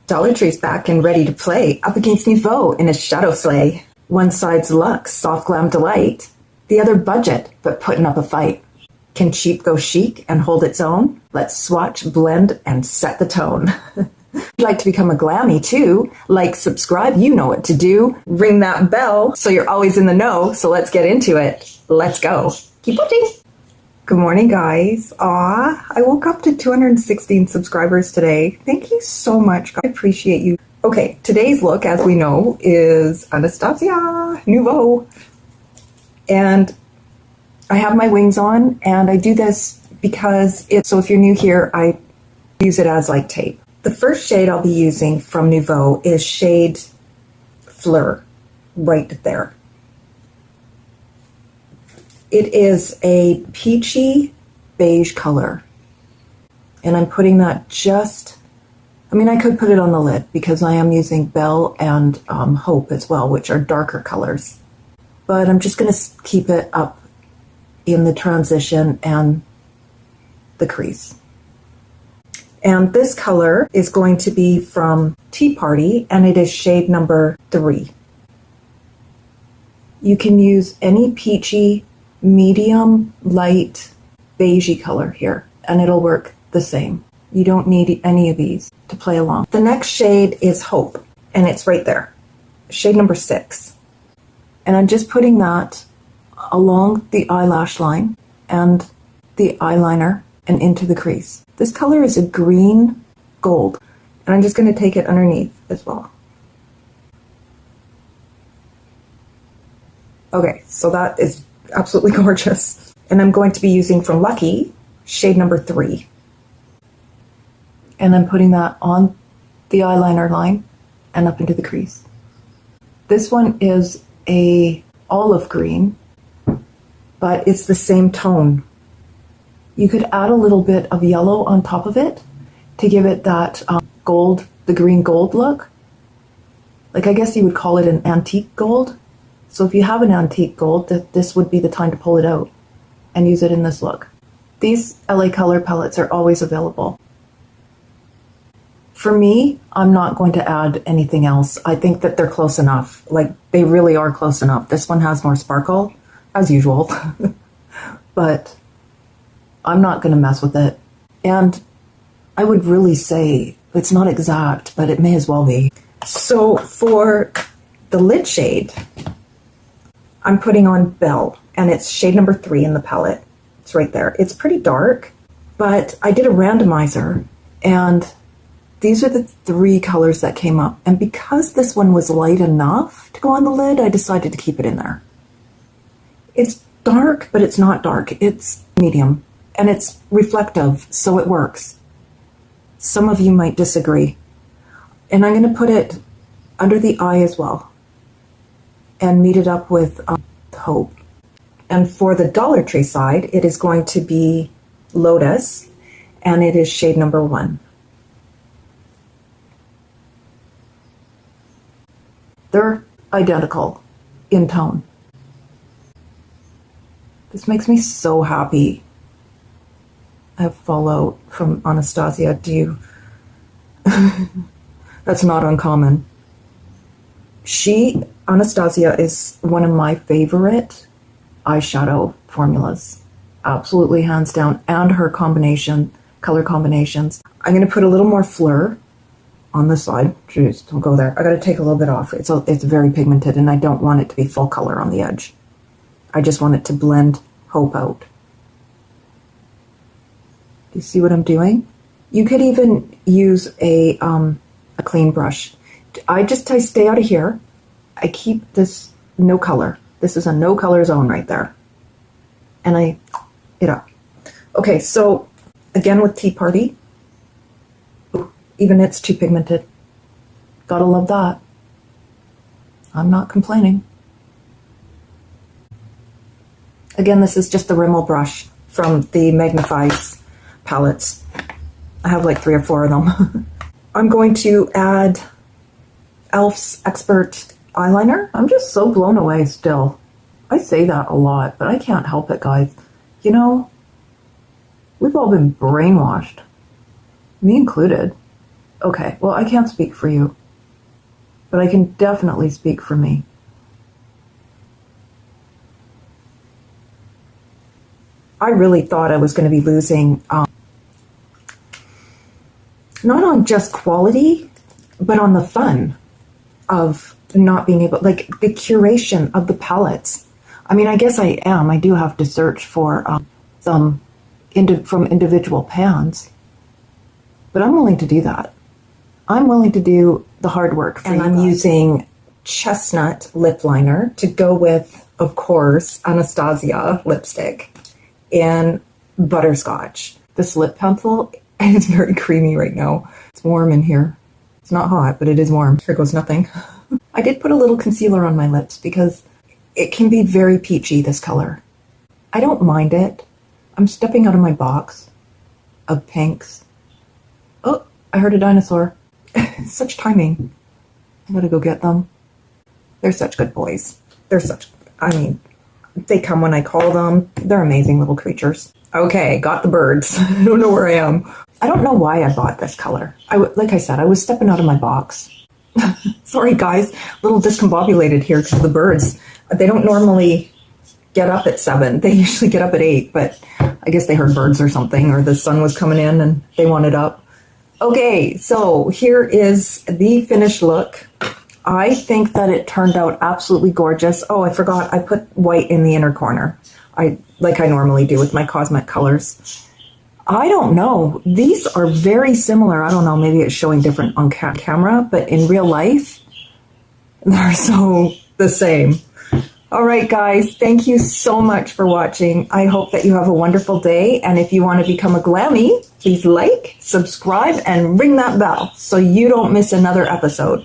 Dollar Tree's back and ready to play, up against Nouveau in a shadow sleigh. One side's luxe, soft glam delight, the other budget, but putting up a fight. Can cheap go chic and hold its own? Let's swatch, blend, and set the tone. If you'd like to become a glammy too, like, subscribe, you know what to do. Ring that bell so you're always in the know, so let's get into it. Let's go. Keep watching. Good morning, guys. I woke up to 216 subscribers today. Thank you so much. I appreciate you. Okay, today's look, as we know, is Anastasia, Nouveau. And I have my wings on, and I do this because so if you're new here, I use it as like tape. The first shade I'll be using from Nouveau is shade Flur, right there. It is a peachy beige color, and I'm putting that I could put it on the lid because I am using Belle and Hope as well, which are darker colors, but I'm just going to keep it up in the transition and the crease. And this color is going to be from Tea Party, and it is shade number 3. You can use any peachy, medium, light, beigey color here, and it'll work the same. You don't need any of these to play along. The next shade is Hope, and it's right there, shade number 6. And I'm just putting that along the eyelash line and the eyeliner and into the crease. This color is a green gold, and I'm just going to take it underneath as well. Okay, so that is absolutely gorgeous. And I'm going to be using from Lucky, shade number 3. And I'm putting that on the eyeliner line and up into the crease. This one is a olive green, but it's the same tone. You could add a little bit of yellow on top of it to give it that gold, the green gold look. Like, I guess you would call it an antique gold. So if you have an antique gold, this would be the time to pull it out and use it in this look. These LA Color palettes are always available. For me, I'm not going to add anything else. I think that they're close enough. Like, they really are close enough. This one has more sparkle, as usual, but I'm not going to mess with it. And I would really say it's not exact, but it may as well be. So for the lid shade, I'm putting on Belle, and it's shade number 3 in the palette. It's right there. It's pretty dark, but I did a randomizer, and these are the 3 colors that came up. And because this one was light enough to go on the lid, I decided to keep it in there. It's dark, but it's not dark. It's medium, and it's reflective, so it works. Some of you might disagree. And I'm going to put it under the eye as well, and meet it up with Hope. And for the Dollar Tree side, it is going to be Lotus, and it is shade number 1. They're identical in tone. This makes me so happy. I have fallout from Anastasia. Do you? That's not uncommon. Anastasia is one of my favorite eyeshadow formulas. Absolutely, hands down. And her color combinations. I'm going to put a little more Flur on the side. Jeez, don't go there. I got to take a little bit off. It's very pigmented, and I don't want it to be full color on the edge. I just want it to blend Hope out. Do you see what I'm doing? You could even use a clean brush. I stay out of here. I keep this no color. This is a no color zone right there. And I it up. Okay, so again with Tea Party. Ooh, even it's too pigmented. Gotta love that. I'm not complaining. Again, this is just the Rimmel brush from the Magnifies palettes. I have like 3 or 4 of them. I'm going to add e.l.f.'s Expert Eyeliner. I'm just so blown away still. I say that a lot, but I can't help it, guys. You know, we've all been brainwashed, me included, Okay, well, I can't speak for you, but I can definitely speak for me. I really thought I was going to be losing, not on just quality, but on the fun of not being able, like the curation of the palettes. I mean, I guess I am. I do have to search for some from individual pans, but I'm willing to do that. I'm willing to do the hard work for you. And I'm using Chestnut Lip Liner to go with, of course, Anastasia lipstick and Butterscotch. This lip pencil is very creamy right now. It's warm in here. It's not hot, but it is warm. Here goes nothing. I did put a little concealer on my lips because it can be very peachy, this color. I don't mind it. I'm stepping out of my box of pinks. Oh, I heard a dinosaur. Such timing. I gotta go get them. They're such good boys. They come when I call them. They're amazing little creatures. Okay, got the birds. I don't know where I am. I don't know why I bought this color. Like I said, I was stepping out of my box. Sorry guys, a little discombobulated here because the birds, they don't normally get up at 7. They usually get up at 8, but I guess they heard birds or something, or the sun was coming in and they wanted up. Okay, so here is the finished look. I think that it turned out absolutely gorgeous. Oh, I forgot, I put white in the inner corner. Like I normally do with my Cosmic colors. I don't know. These are very similar. I don't know, maybe it's showing different on camera, but in real life, they're so the same. All right, guys, thank you so much for watching. I hope that you have a wonderful day. And if you want to become a Glammy, please like, subscribe, and ring that bell so you don't miss another episode.